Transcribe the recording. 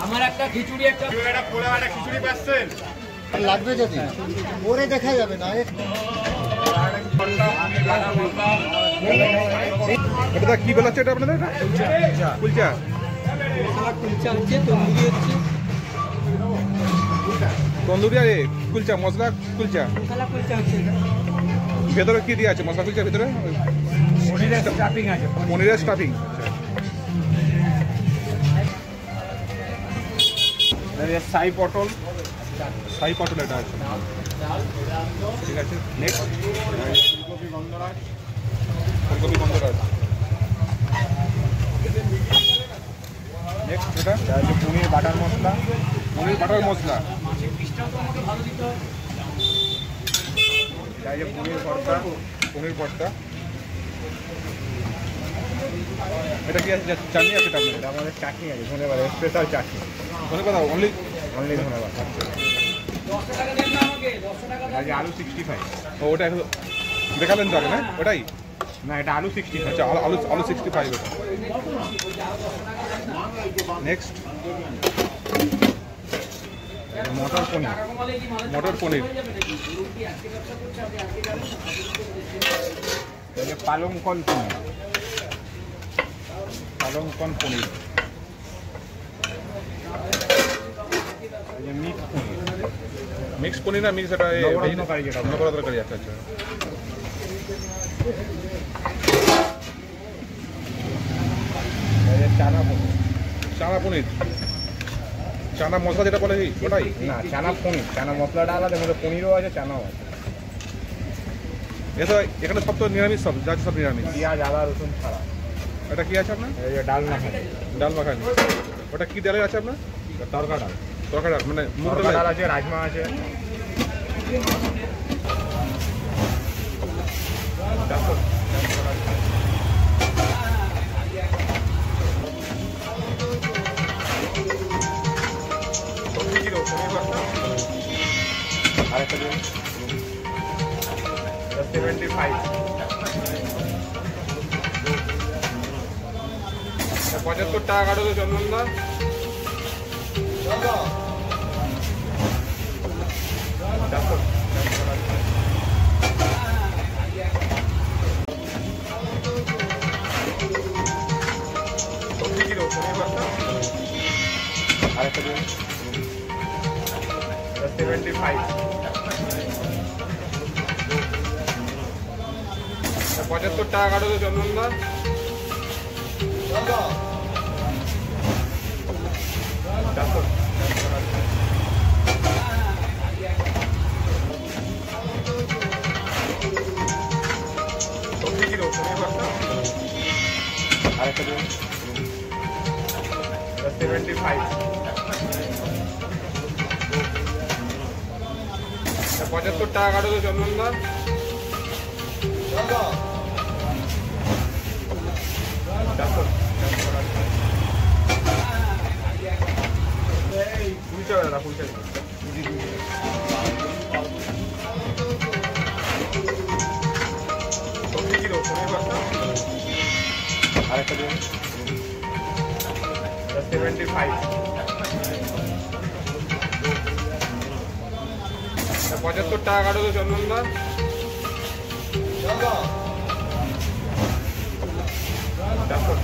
আমার একটা খিচুড়ি একটা পোলা একটা খিচুড়ি পাচ্ছেন লাগবে যদি পরে দেখা যাবে না এটা কি বলা হচ্ছে এটা আপনাদের কুলচা কুলচা হচ্ছে তন্দুরি হচ্ছে তন্দুরি আর কুলচা মশলা কুলচা কুলচা হচ্ছে ভেতরে কি দিয়ে আছে মশলা কুলচার ভেতরে পনিরের স্টাফিং সাই পটল এটা আছে ঠিক আছে নেক্সট ফুলকপি গন্ধরাজ নেক্সট এটা পনির বাটার মশলা পনির বাটার মশলা পনির ভর্তা এটা কি আছে চাটনি আছে এটা আপনার আমাদের চাটনি আছে ধন্যবাদ স্পেশাল চাটনি ধন্যবাদ অনলি ধন্যবাদ আলু 65 ওটা এখন দেখালেন তো আগে না ওটাই না এটা আলু 65 আচ্ছা আলু 65 ওটা নেক্সট মটর পনির পালংকন পনির মিক্স পনির না মিক্স এটা নবরত্ন তরকারি আচ্ছা আচ্ছা চানা পনির চানা মশলা যেটা বলে ওটাই না চানা পনির চানা মশলাটা আলাদা মধ্যে পনিরও আছে চানাও আছে এখানে সব তো নিরামিষ সব যা সব নিরামিষ পেঁয়াজ আদা রসুন ছাড়া এটা কি আছে আপনার ডাল মাখানি ওটা কি ডালের আছে আপনার তরকা ডাল মানে মুগ ডাল আছে রাজমা আছে আরেকটা দিন 75 75 টাকা কাটো তো চন্দনদা আরেকটা দিন 75 75 টাকা কাটো তো চন্দনদা আরেকটা দিন 75 75 টাকা কাটো তো চন্দনদা আরেকটা দিন 75 75 টাকা কাটো তো চন্দনদা ডাক্তার